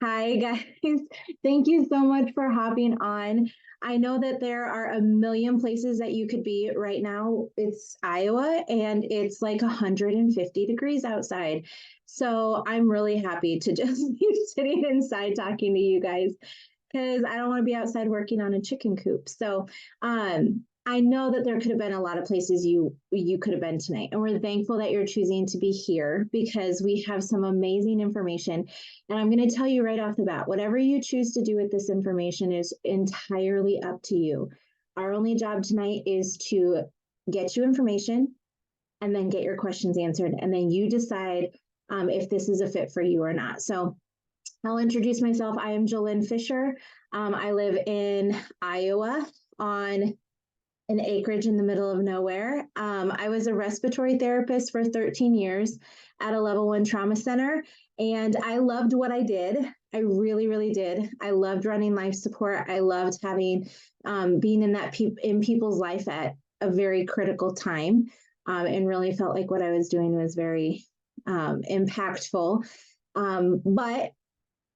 Hi, guys. Thank you so much for hopping on. I know that there are a million places that you could be right now. It's Iowa and it's like 150 degrees outside. So I'm really happy to just be sitting inside talking to you guys because I don't want to be outside working on a chicken coop. I know that there could have been a lot of places you could have been tonight, and we're thankful that you're choosing to be here because we have some amazing information. And I'm going to tell you right off the bat, whatever you choose to do with this information is entirely up to you. Our only job tonight is to get you information and then get your questions answered, and then you decide if this is a fit for you or not. So I'll introduce myself. I am Jillynn Fisher. I live in Iowa on an acreage in the middle of nowhere. I was a respiratory therapist for 13 years at a level 1 trauma center, and I loved what I did. I really, really did. I loved running life support. I loved having being in in people's life at a very critical time, and really felt like what I was doing was very impactful. But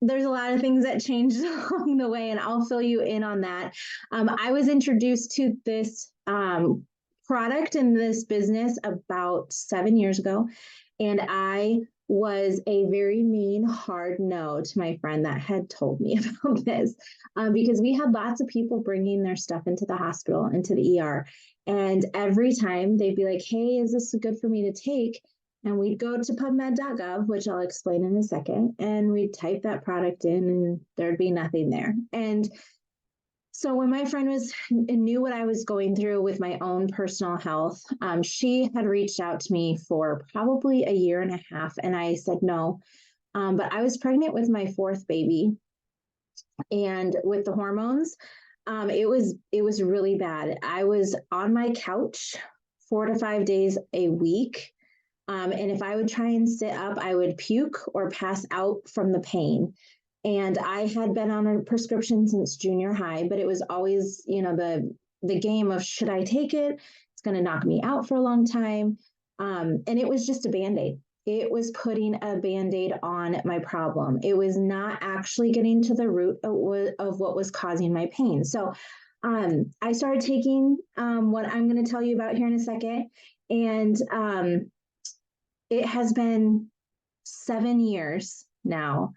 there's a lot of things that changed along the way, and I'll fill you in on that. I was introduced to this product and this business about 7 years ago, and I was a very mean, hard no to my friend that had told me about this because we had lots of people bringing their stuff into the hospital, into the ER. And every time they'd be like, hey, is this good for me to take? And we'd go to pubmed.gov, which I'll explain in a second, and we'd type that product in and there'd be nothing there. And so when my friend knew what I was going through with my own personal health, she had reached out to me for probably a year and a half, and I said no. But I was pregnant with my fourth baby, and with the hormones, it was really bad. I was on my couch 4 to 5 days a week. And if I would try and sit up, I would puke or pass out from the pain. And I had been on a prescription since junior high, but it was always, the game of should I take it? It's going to knock me out for a long time. And it was just a Band-Aid. It was putting a Band-Aid on my problem. It was not actually getting to the root of what was causing my pain. So I started taking what I'm going to tell you about here in a second. And it has been 7 years now,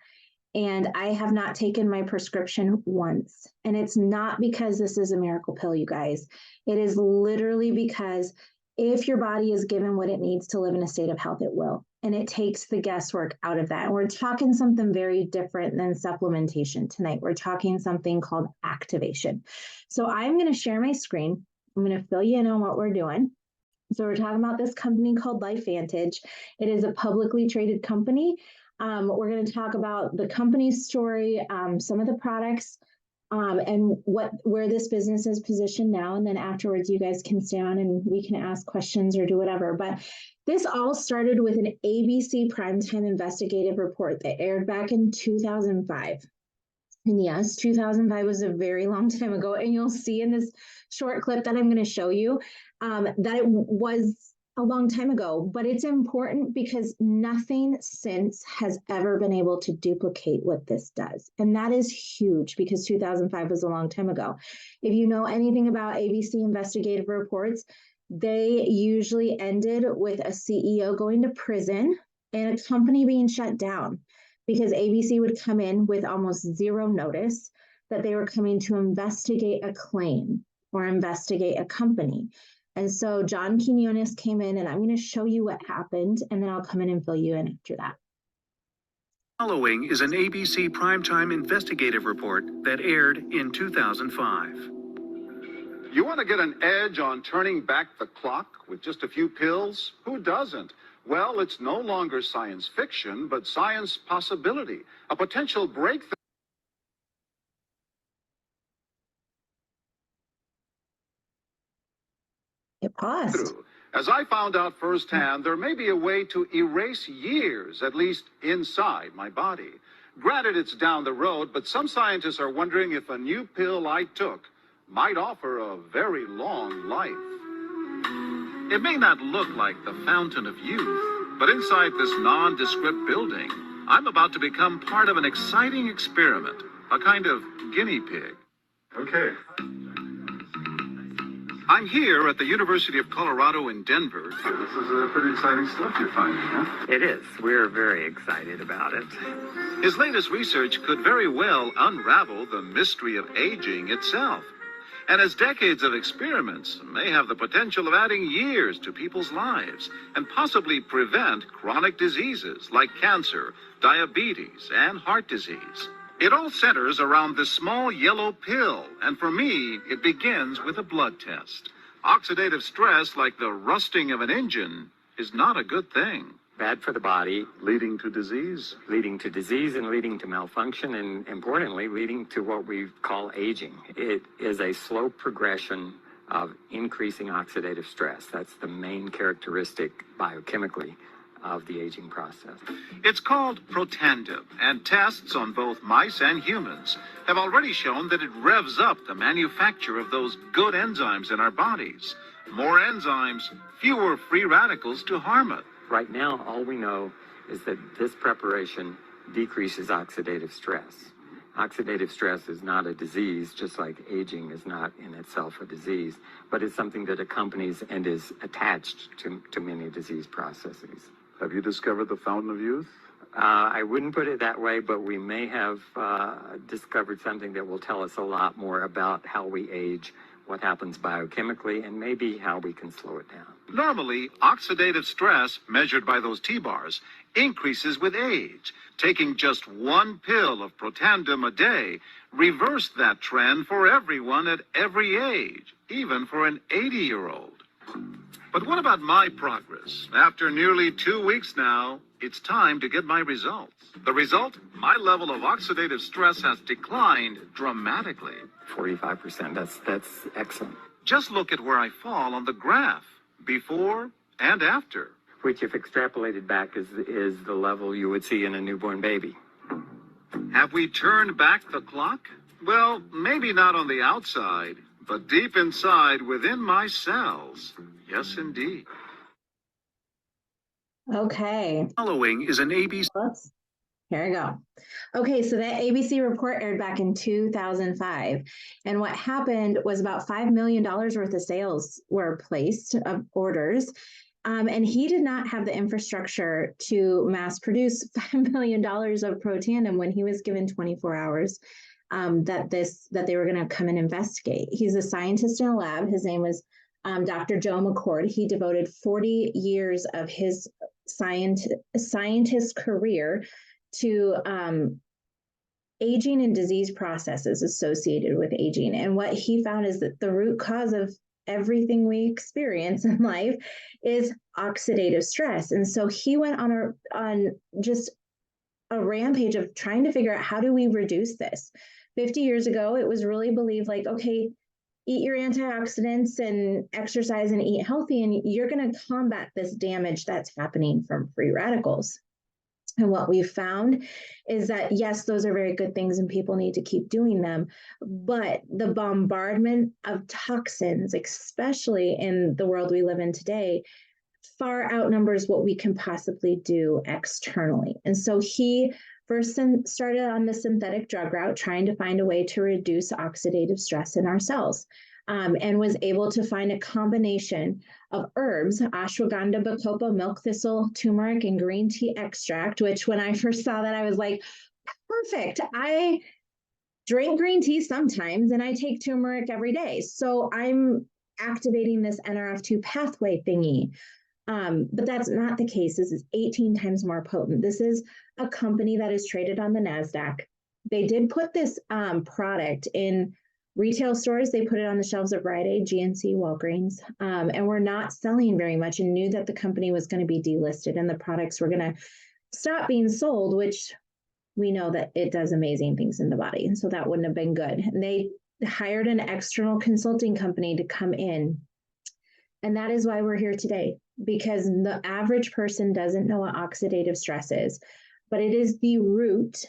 and I have not taken my prescription once. And it's not because this is a miracle pill, you guys. It is literally because if your body is given what it needs to live in a state of health, it will. And it takes the guesswork out of that. And we're talking something very different than supplementation tonight. We're talking something called activation. So I'm going to share my screen. I'm going to fill you in on what we're doing. So we're talking about this company called Lifevantage. It is a publicly traded company. We're going to talk about the company's story, some of the products, and where this business is positioned now. And then afterwards, you guys can stay on and we can ask questions or do whatever. But this all started with an ABC primetime investigative report that aired back in 2005. And yes, 2005 was a very long time ago. And you'll see in this short clip that I'm going to show you that it was a long time ago. But it's important because nothing since has ever been able to duplicate what this does. And that is huge because 2005 was a long time ago. If you know anything about ABC investigative reports, they usually ended with a CEO going to prison and a company being shut down, because ABC would come in with almost zero notice that they were coming to investigate a claim or investigate a company. And so John Quinones came in, and I'm going to show you what happened, and then I'll come in and fill you in after that. Following is an ABC primetime investigative report that aired in 2005. You want to get an edge on turning back the clock with just a few pills? Who doesn't? Well, it's no longer science fiction, but science possibility, a potential breakthrough. It paused. As I found out firsthand, there may be a way to erase years, at least inside my body. Granted, it's down the road, but some scientists are wondering if a new pill I took might offer a very long life. It may not look like the fountain of youth, but inside this nondescript building, I'm about to become part of an exciting experiment, a kind of guinea pig. Okay. I'm here at the University of Colorado in Denver. This is pretty exciting stuff you're finding, huh? It is. We're very excited about it. His latest research could very well unravel the mystery of aging itself. And his decades of experiments may have the potential of adding years to people's lives and possibly prevent chronic diseases like cancer, diabetes, and heart disease. It all centers around this small yellow pill, and for me, it begins with a blood test. Oxidative stress, like the rusting of an engine, is not a good thing. Bad for the body, Leading to disease. leading to disease and leading to malfunction, and importantly, leading to what we call aging. It is a slow progression of increasing oxidative stress. That's the main characteristic biochemically of the aging process. It's called Protandim, and tests on both mice and humans have already shown that it revs up the manufacture of those good enzymes in our bodies. More enzymes, fewer free radicals to harm it. Right now, all we know is that this preparation decreases oxidative stress. Oxidative stress is not a disease, just like aging is not in itself a disease, but it's something that accompanies and is attached to many disease processes. Have you discovered the fountain of youth? I wouldn't put it that way, but we may have discovered something that will tell us a lot more about how we age, what happens biochemically, and maybe how we can slow it down. Normally, oxidative stress, measured by those T-bars, increases with age. Taking just one pill of Protandim a day reversed that trend for everyone at every age, even for an 80-year-old. But what about my progress? After nearly 2 weeks now, it's time to get my results. The result? My level of oxidative stress has declined dramatically. 45%, that's excellent. Just look at where I fall on the graph, before and after. Which, if extrapolated back, is the level you would see in a newborn baby. Have we turned back the clock? Well, maybe not on the outside, but deep inside within my cells. Yes, indeed. Okay. Following is an ABC. Oops. Here we go. Okay, so that ABC report aired back in 2005. And what happened was about $5 million worth of sales were placed of orders. And he did not have the infrastructure to mass produce $5 million of Protandim when he was given 24 hours that they were going to come and investigate. He's a scientist in a lab. His name was Dr. Joe McCord. He devoted 40 years of his scientist career to aging and disease processes associated with aging. And what he found is that the root cause of everything we experience in life is oxidative stress. And so he went on just a rampage of trying to figure out, how do we reduce this? 50 years ago, it was really believed like, okay, eat your antioxidants and exercise and eat healthy, and you're going to combat this damage that's happening from free radicals. And what we've found is that, yes, those are very good things and people need to keep doing them. But the bombardment of toxins, especially in the world we live in today, far outnumbers what we can possibly do externally. And so he first started on the synthetic drug route, trying to find a way to reduce oxidative stress in our cells, and was able to find a combination of herbs, ashwagandha, bacopa, milk thistle, turmeric, and green tea extract, which when I first saw that, I was like, perfect. I drink green tea sometimes, and I take turmeric every day. So I'm activating this NRF2 pathway thingy. But that's not the case. This is 18 times more potent. This is a company that is traded on the NASDAQ. They did put this product in retail stores. They put it on the shelves of Rite Aid, GNC, Walgreens, and were not selling very much, and knew that the company was going to be delisted and the products were going to stop being sold, which we know that it does amazing things in the body. And so that wouldn't have been good. And they hired an external consulting company to come in. And that is why we're here today, because the average person doesn't know what oxidative stress is, but it is the root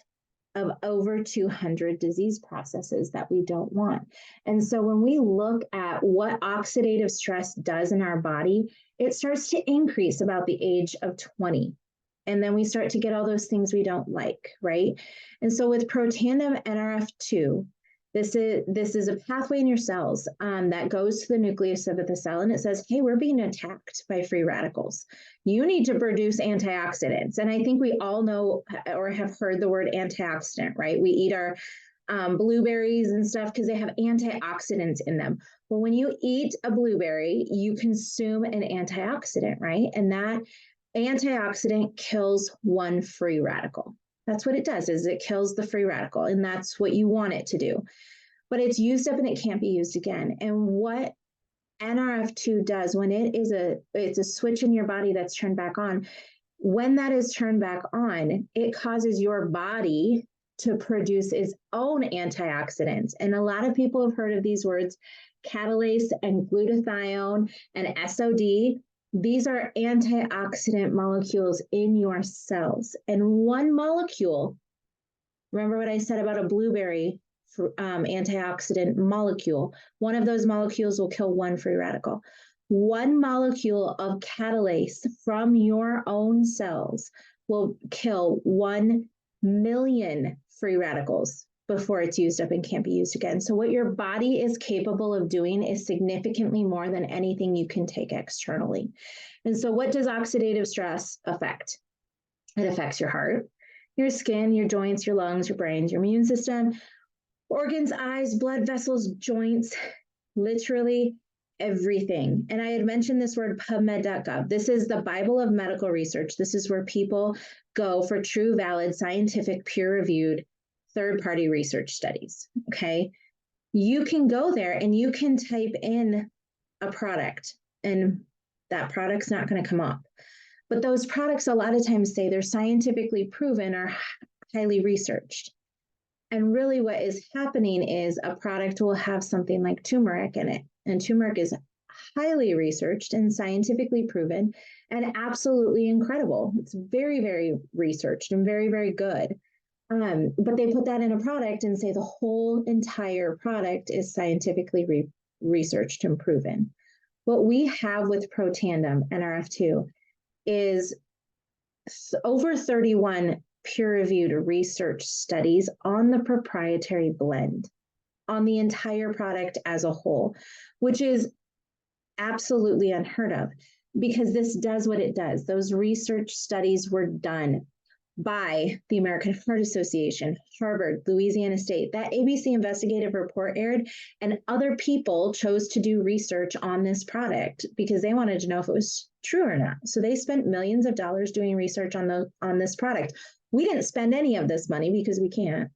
of over 200 disease processes that we don't want. And so when we look at what oxidative stress does in our body, it starts to increase about the age of 20. And then we start to get all those things we don't like, right? And so with protandem NRF2, this is a pathway in your cells that goes to the nucleus of the cell, and it says, hey, we're being attacked by free radicals. You need to produce antioxidants. And I think we all know or have heard the word antioxidant, right? We eat our blueberries and stuff because they have antioxidants in them. Well, when you eat a blueberry, you consume an antioxidant, right? And that antioxidant kills one free radical. That's what it does, is it kills the free radical, and that's what you want it to do. But it's used up and it can't be used again. And what NRF2 does when it's a switch in your body that's turned back on, when that is turned back on, it causes your body to produce its own antioxidants. And a lot of people have heard of these words, catalase and glutathione and SOD. These are antioxidant molecules in your cells. And one molecule, remember what I said about a blueberry antioxidant molecule, one of those molecules will kill one free radical. One molecule of catalase from your own cells will kill 1 million free radicals before it's used up and can't be used again. So what your body is capable of doing is significantly more than anything you can take externally. And so what does oxidative stress affect? It affects your heart, your skin, your joints, your lungs, your brains, your immune system, organs, eyes, blood vessels, joints, literally everything. And I had mentioned this word PubMed.gov. This is the Bible of medical research. This is where people go for true, valid, scientific, peer-reviewed, third-party research studies, okay? You can go there and you can type in a product and that product's not going to come up. But those products a lot of times say they're scientifically proven or highly researched. And really what is happening is a product will have something like turmeric in it. And turmeric is highly researched and scientifically proven and absolutely incredible. It's very, very researched and very, very good. But they put that in a product and say the whole entire product is scientifically researched and proven. What we have with Protandem NRF2 is over 31 peer-reviewed research studies on the proprietary blend, on the entire product as a whole, which is absolutely unheard of because this does what it does. Those research studies were done by the American Heart Association, Harvard, Louisiana State. That ABC investigative report aired, and other people chose to do research on this product because they wanted to know if it was true or not. So they spent millions of dollars doing research on this product. We didn't spend any of this money because we can't,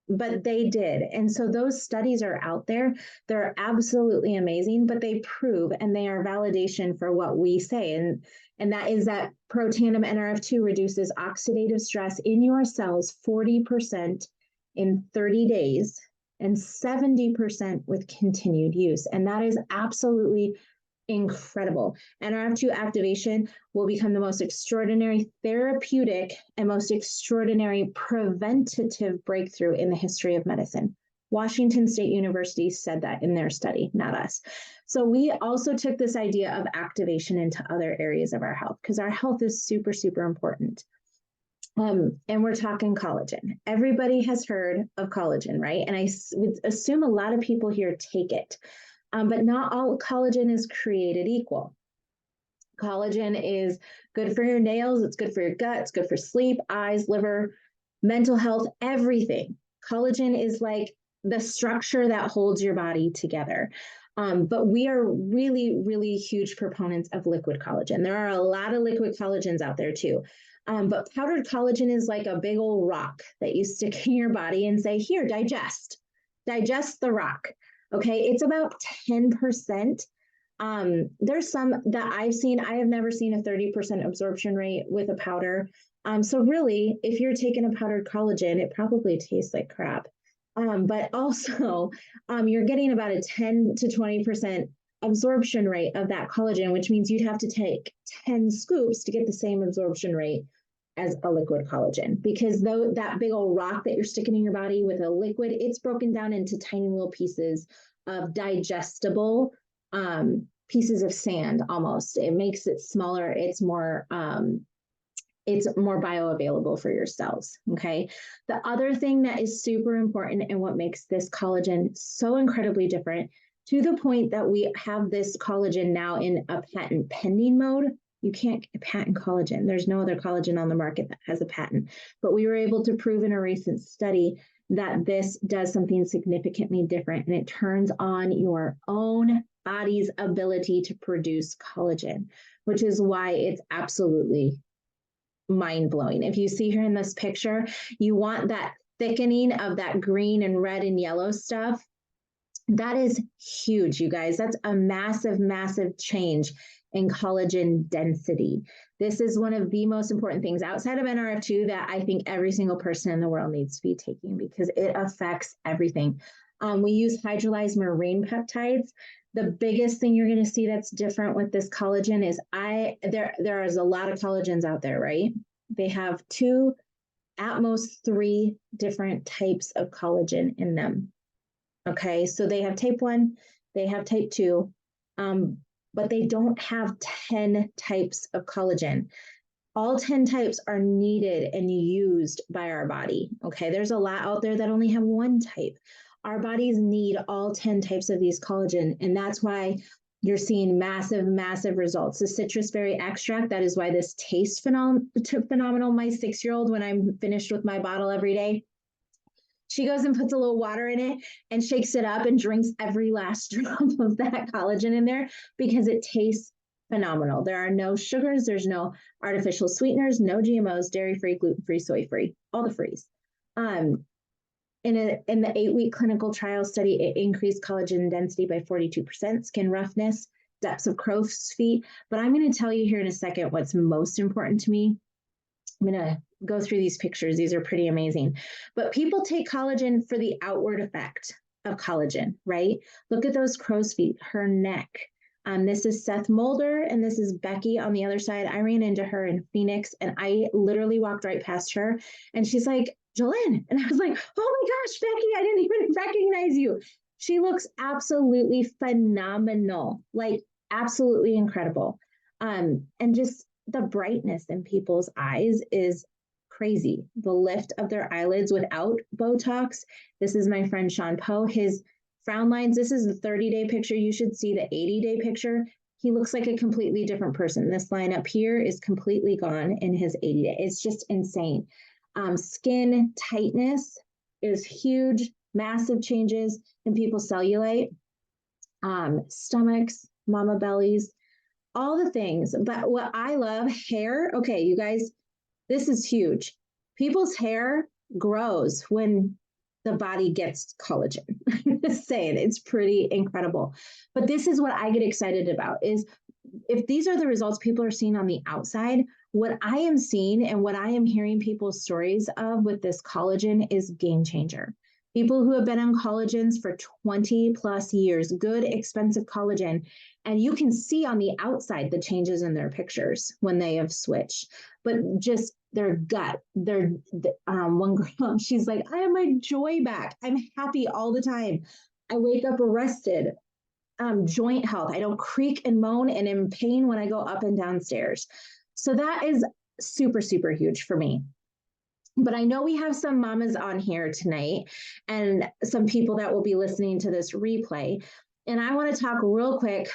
but they did. And so those studies are out there. They're absolutely amazing, but they prove and they are validation for what we say. And that is that Protandem NRF2 reduces oxidative stress in your cells 40% in 30 days and 70% with continued use. And that is absolutely incredible. NRF2 activation will become the most extraordinary therapeutic and most extraordinary preventative breakthrough in the history of medicine. Washington State University said that in their study, not us. So we also took this idea of activation into other areas of our health because our health is super, super important. And we're talking collagen. Everybody has heard of collagen, right? And I would assume a lot of people here take it. But not all collagen is created equal. Collagen is good for your nails, it's good for your gut, it's good for sleep, eyes, liver, mental health, everything. Collagen is like the structure that holds your body together. But we are really, really huge proponents of liquid collagen. There are a lot of liquid collagens out there too. But powdered collagen is like a big old rock that you stick in your body and say, here, digest the rock. Okay, it's about 10%. There's some that I've seen. I have never seen a 30% absorption rate with a powder. So really, if you're taking a powdered collagen, it probably tastes like crap. But also, you're getting about a 10 to 20% absorption rate of that collagen, which means you'd have to take 10 scoops to get the same absorption rate as a liquid collagen, because though that big old rock that you're sticking in your body with a liquid, it's broken down into tiny little pieces of digestible pieces of sand almost. It makes it smaller. It's more it's more bioavailable for your cells. Okay. The other thing that is super important and what makes this collagen so incredibly different, to the point that we have this collagen now in a patent pending mode. You can't patent collagen. There's no other collagen on the market that has a patent. But we were able to prove in a recent study that this does something significantly different, and it turns on your own body's ability to produce collagen, which is why it's absolutely mind-blowing. If you see here in this picture, you want that thickening of that green and red and yellow stuff. That is huge, you guys. That's a massive, massive change in collagen density. This is one of the most important things outside of NRF2 that I think every single person in the world needs to be taking, because it affects everything. We use hydrolyzed marine peptides. The biggest thing you're going to see that's different with this collagen is there is a lot of collagens out there, right? They have 2, at most 3 different types of collagen in them. Okay, so they have type 1, they have type 2, but they don't have 10 types of collagen. All 10 types are needed and used by our body. Okay, there's a lot out there that only have 1 type. Our bodies need all 10 types of these collagen, and that's why you're seeing massive, massive results. The citrus berry extract, that is why this tastes phenomenal. My 6-year-old, when I'm finished with my bottle every day, she goes and puts a little water in it and shakes it up and drinks every last drop of that collagen in there, because it tastes phenomenal. There are no sugars, there's no artificial sweeteners, no GMOs, dairy-free, gluten-free, soy-free, all the frees. In the 8-week clinical trial study, it increased collagen density by 42%, skin roughness, depths of crow's feet. But I'm going to tell you here in a second what's most important to me. I'm going to go through these pictures. These are pretty amazing. But people take collagen for the outward effect of collagen, right? Look at those crow's feet, her neck. This is Seth Mulder, and this is Becky on the other side. I ran into her in Phoenix, and I literally walked right past her, and she's like, Jillynn. And I was like, oh my gosh, Becky, I didn't even recognize you. She looks absolutely phenomenal, like absolutely incredible. And just the brightness in people's eyes is crazy. The lift of their eyelids without Botox. This is my friend Sean Poe. His frown lines, this is the 30-day picture. You should see the 80-day picture. He looks like a completely different person. This line up here is completely gone in his 80-day. It's just insane. Skin tightness is huge, massive changes in people's cellulite, stomachs, mama bellies, all the things. But what I love, hair. Okay, you guys, this is huge. People's hair grows when the body gets collagen. I'm just saying, it's pretty incredible. But this is what I get excited about, is if these are the results people are seeing on the outside, what I am seeing and what I am hearing people's stories of with this collagen is game changer. People who have been on collagens for 20 plus years, good, expensive collagen, and you can see on the outside the changes in their pictures when they have switched. But just their gut, one girl, she's like, I have my joy back. I'm happy all the time. I wake up rested. Joint health. I don't creak and moan and in pain when I go up and down stairs. So that is super, super huge for me. But I know we have some mamas on here tonight and some people that will be listening to this replay. And I want to talk real quick.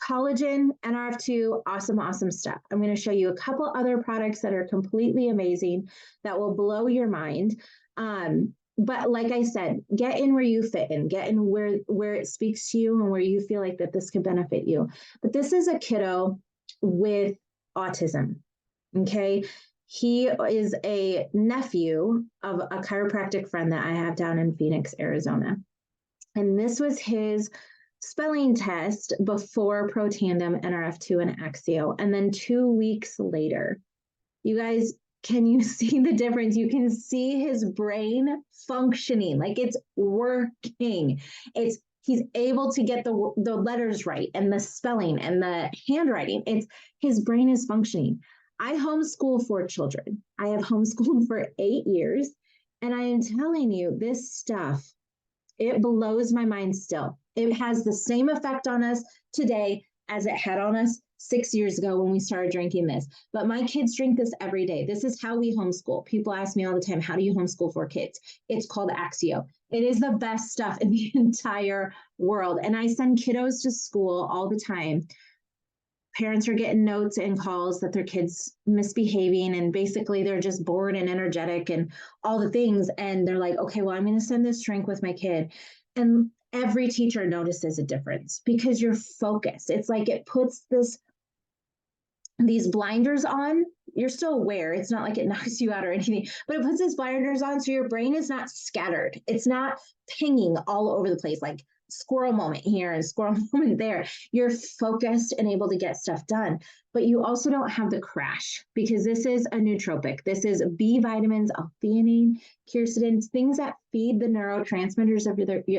Collagen, NRF2, awesome, awesome stuff. I'm going to show you a couple other products that are completely amazing that will blow your mind. But like I said, get in where you fit in, get in where it speaks to you and where you feel like that this could benefit you. But this is a kiddo with autism, okay? He is a nephew of a chiropractic friend that I have down in Phoenix, Arizona. And this was his spelling test before Protandim, NRF2, and Axio. And then 2 weeks later, you guys, can you see the difference? You can see his brain functioning, like it's working. He's able to get the letters right and the spelling and the handwriting. His brain is functioning. I homeschool 4 children. I have homeschooled for 8 years. And I am telling you, this stuff, it blows my mind still. It has the same effect on us today as it had on us 6 years ago when we started drinking this, but my kids drink this every day. This is how we homeschool. People ask me all the time, how do you homeschool 4 kids? It's called Axio. It is the best stuff in the entire world. And I send kiddos to school all the time. Parents are getting notes and calls that their kids misbehaving, and basically they're just bored and energetic and all the things. And they're like, okay, well, I'm going to send this drink with my kid. And every teacher notices a difference because you're focused. It's like it puts these blinders on. You're still aware. It's not like it knocks you out or anything, but it puts these blinders on so your brain is not scattered. It's not pinging all over the place like squirrel moment here and squirrel moment there. You're focused and able to get stuff done, but you also don't have the crash because this is a nootropic. This is B vitamins, L-theanine, quercetin, things that feed the neurotransmitters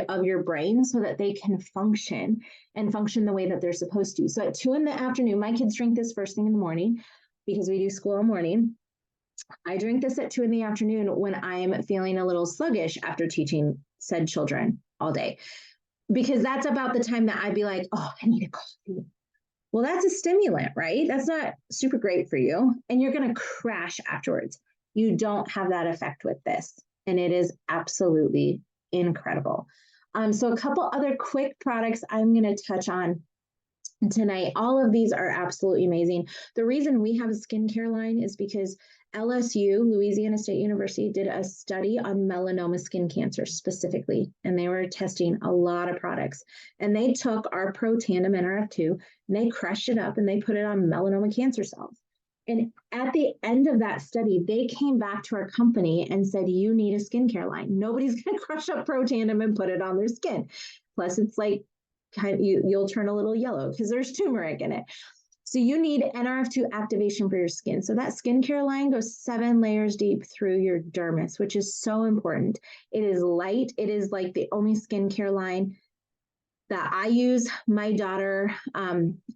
of your brain so that they can function and function the way that they're supposed to. So at 2 p.m, my kids drink this first thing in the morning because we do school in the morning. I drink this at 2 p.m. when I'm feeling a little sluggish after teaching said children all day, because that's about the time that I'd be like, oh, I need a coffee. Well, that's a stimulant, right? That's not super great for you. And you're going to crash afterwards. You don't have that effect with this. And it is absolutely incredible. So a couple other quick products I'm going to touch on tonight. All of these are absolutely amazing. The reason we have a skincare line is because LSU, Louisiana State University, did a study on melanoma skin cancer specifically, and they were testing a lot of products. And they took our Pro Tandem NRF2 and they crushed it up and they put it on melanoma cancer cells. And at the end of that study, they came back to our company and said, you need a skincare line. Nobody's going to crush up Pro Tandem and put it on their skin. Plus, it's like you'll turn a little yellow because there's turmeric in it. So you need NRF2 activation for your skin. So that skincare line goes 7 layers deep through your dermis, which is so important. It is light. It is like the only skincare line that I use. My daughter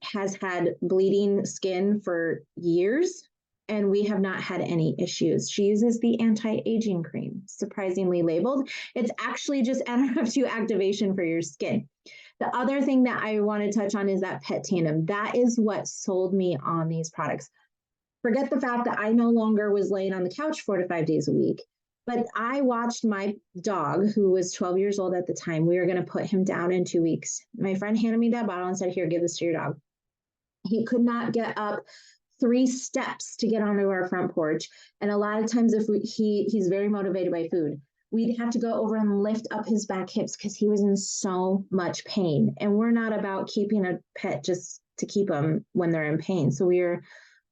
has had bleeding skin for years, and we have not had any issues. She uses the anti-aging cream, surprisingly labeled. It's actually just NRF2 activation for your skin. The other thing that I want to touch on is that Pet Tandem. That is what sold me on these products. Forget the fact that I no longer was laying on the couch 4 to 5 days a week, but I watched my dog, who was 12 years old at the time. We were going to put him down in 2 weweeks. My friend handed me that bottle and said, here, give this to your dog. He could not get up 3 steps to get onto our front porch. And a lot of times he's very motivated by food. We'd have to go over and lift up his back hips because he was in so much pain. And we're not about keeping a pet just to keep them when they're in pain. So we were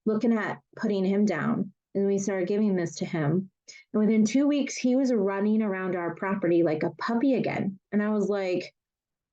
looking at putting him down, and we started giving this to him. And within 2 weeks, he was running around our property like a puppy again. And I was like,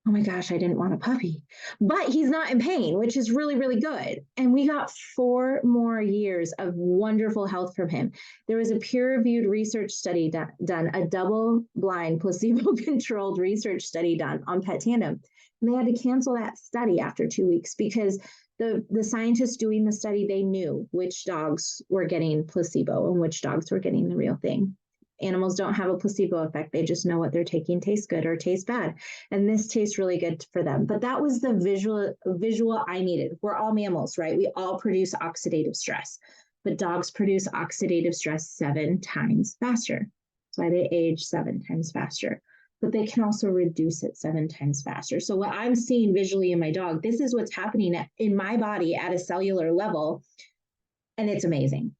oh my gosh, I didn't want a puppy. But he's not in pain, which is really, really good. And we got 4 more years of wonderful health from him. There was a peer-reviewed research study done, a double-blind, placebo-controlled research study done on Pet Tandem. And they had to cancel that study after 2 weeks because the scientists doing the study, they knew which dogs were getting placebo and which dogs were getting the real thing. Animals don't have a placebo effect. They just know what they're taking tastes good or tastes bad. And this tastes really good for them. But that was the visual I needed. We're all mammals, right? We all produce oxidative stress, but dogs produce oxidative stress 7 times faster. That's why they age 7 times faster. But they can also reduce it 7 times faster. So what I'm seeing visually in my dog, this is what's happening in my body at a cellular level. And it's amazing.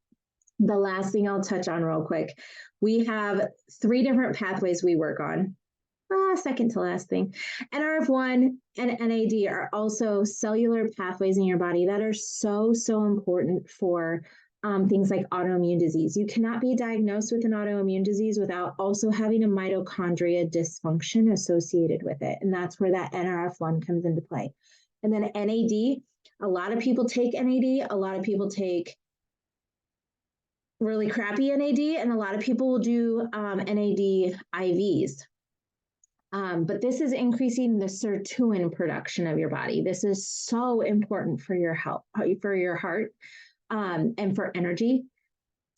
The last thing I'll touch on real quick, we have 3 different pathways we work on. Second to last thing. NRF1 and NAD are also cellular pathways in your body that are so, so important for things like autoimmune disease. You cannot be diagnosed with an autoimmune disease without also having a mitochondria dysfunction associated with it. And that's where that NRF1 comes into play. And then NAD, a lot of people take NAD, a lot of people take really crappy NAD, and a lot of people will do NAD IVs. But this is increasing the sirtuin production of your body. This is so important for your health, for your heart, and for energy.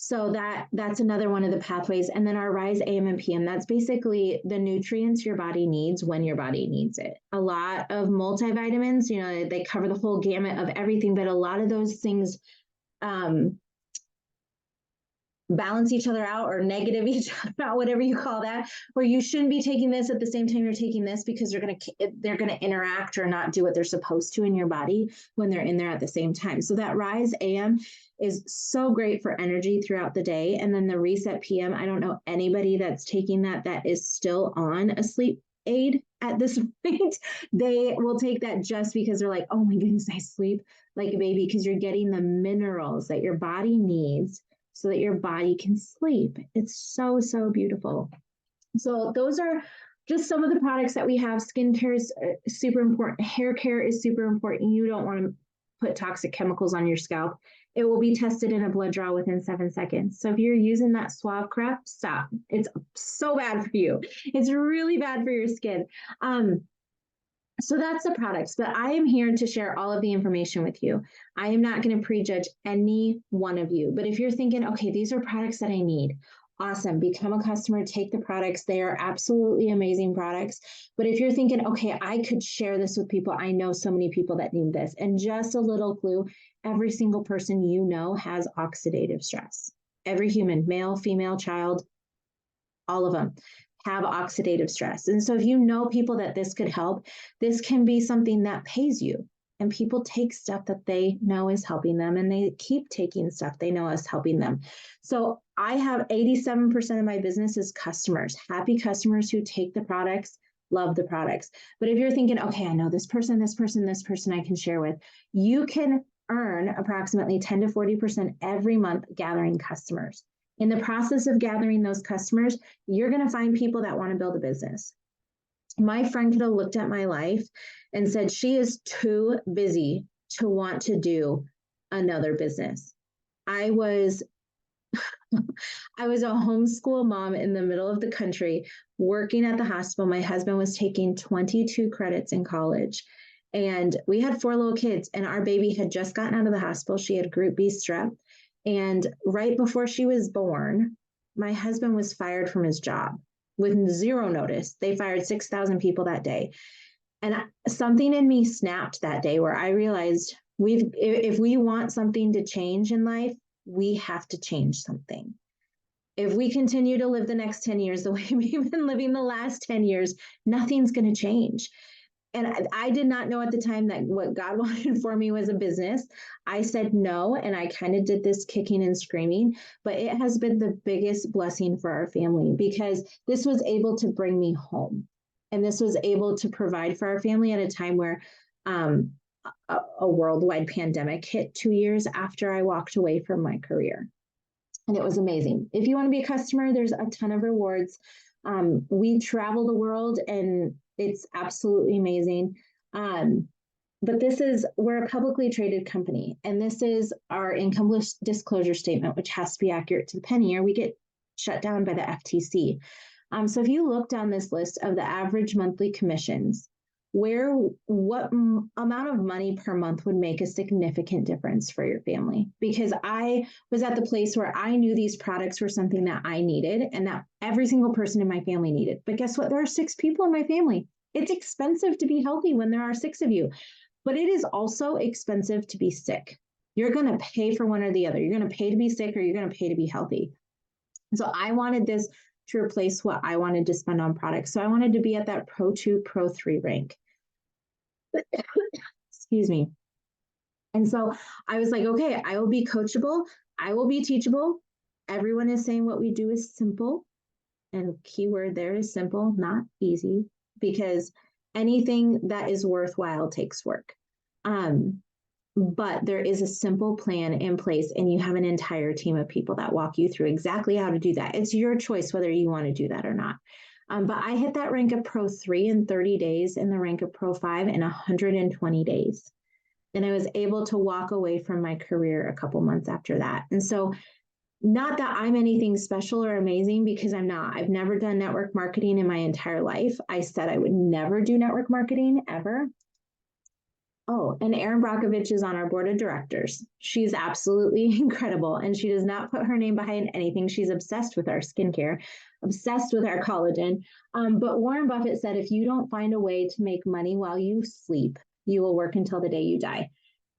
So that's another one of the pathways. And then our Rise AM and PM, that's basically the nutrients your body needs when your body needs it. A lot of multivitamins, you know, they cover the whole gamut of everything, but a lot of those things balance each other out or negative each other out, whatever you call that, where you shouldn't be taking this at the same time you're taking this, because they're going to interact or not do what they're supposed to in your body when they're in there at the same time. So that Rise AM is so great for energy throughout the day. And then the Reset PM, I don't know anybody that's taking that is still on a sleep aid at this point. They will take that just because they're like, oh my goodness, I sleep like a baby, because you're getting the minerals that your body needs so that your body can sleep. It's so, so beautiful. So those are just some of the products that we have. Skincare is super important. Hair care is super important. You don't want to put toxic chemicals on your scalp. It will be tested in a blood draw within 7 seconds. So if you're using that Suave crap, stop. It's so bad for you. It's really bad for your skin. So that's the products, but I am here to share all of the information with you. I am not going to prejudge any one of you, but if you're thinking, okay, these are products that I need, awesome, become a customer, take the products. They are absolutely amazing products. But if you're thinking, okay, I could share this with people, I know so many people that need this. And just a little clue, every single person you know has oxidative stress. Every human, male, female, child, all of them have oxidative stress. And so if you know people that this could help, this can be something that pays you. And people take stuff that they know is helping them, and they keep taking stuff they know is helping them. So I have 87% of my business is customers, happy customers who take the products, love the products. But if you're thinking, okay, I know this person I can share with, you can earn approximately 10 to 40% every month gathering customers. In the process of gathering those customers, you're going to find people that want to build a business. My friend could have looked at my life and said, she is too busy to want to do another business. I was a homeschool mom in the middle of the country working at the hospital. My husband was taking 22 credits in college. And we had 4 little kids, and our baby had just gotten out of the hospital. She had group B strep. And right before she was born, my husband was fired from his job with 0 notice. They fired 6,000 people that day. And something in me snapped that day where I realized if we want something to change in life, we have to change something. If we continue to live the next 10 years the way we've been living the last 10 years, nothing's going to change. And I did not know at the time that what God wanted for me was a business. I said no, and I kind of did this kicking and screaming, but it has been the biggest blessing for our family, because this was able to bring me home. And this was able to provide for our family at a time where a worldwide pandemic hit 2 years after I walked away from my career. And it was amazing. If you want to be a customer, there's a ton of rewards. We travel the world, and it's absolutely amazing. But we're a publicly traded company, and this is our income disclosure statement, which has to be accurate to the penny, or we get shut down by the FTC. So if you look down this list of the average monthly commissions, what amount of money per month would make a significant difference for your family? Because I was at the place where I knew these products were something that I needed and that every single person in my family needed. But guess what? There are 6 people in my family. It's expensive to be healthy when there are 6 of you, but it is also expensive to be sick. You're going to pay for one or the other. You're going to pay to be sick, or you're going to pay to be healthy. So I wanted this to replace what I wanted to spend on products. So I wanted to be at that Pro 2, Pro 3 rank. Excuse me. And so I was like, okay, I will be coachable. I will be teachable. Everyone is saying what we do is simple. And keyword there is simple, not easy, because anything that is worthwhile takes work. But there is a simple plan in place, and you have an entire team of people that walk you through exactly how to do that. It's your choice whether you want to do that or not. But I hit that rank of Pro 3 in 30 days and the rank of Pro 5 in 120 days. And I was able to walk away from my career a couple months after that. And so, not that I'm anything special or amazing, because I'm not. I've never done network marketing in my entire life. I said I would never do network marketing ever. Oh, and Erin Brockovich is on our board of directors. She's absolutely incredible, and she does not put her name behind anything. She's obsessed with our skincare, obsessed with our collagen. But Warren Buffett said, if you don't find a way to make money while you sleep, you will work until the day you die.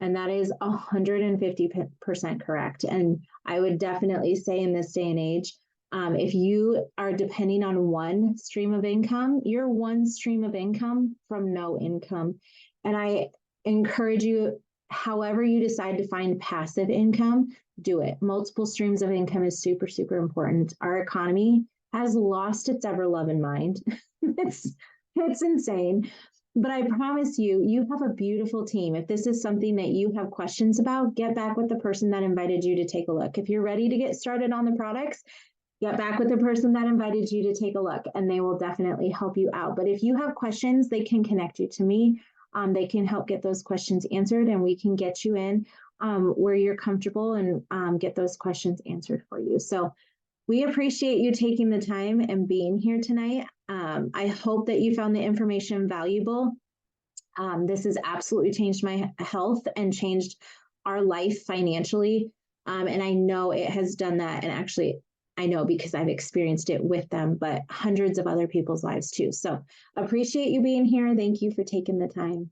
And that is 150% correct. And I would definitely say in this day and age, if you are depending on one stream of income, you're one stream of income from no income. And I encourage you, however you decide to find passive income, do it. Multiple streams of income is super, super important. Our economy has lost its ever loving mind. it's insane. But I promise you, you have a beautiful team. If this is something that you have questions about, get back with the person that invited you to take a look. If you're ready to get started on the products, get back with the person that invited you to take a look, and they will definitely help you out. But if you have questions, they can connect you to me. They can help get those questions answered, and we can get you in where you're comfortable and get those questions answered for you. So we appreciate you taking the time and being here tonight. I hope that you found the information valuable. This has absolutely changed my health and changed our life financially. And I know it has done that. And actually, I know because I've experienced it with them, but hundreds of other people's lives too. So appreciate you being here. Thank you for taking the time.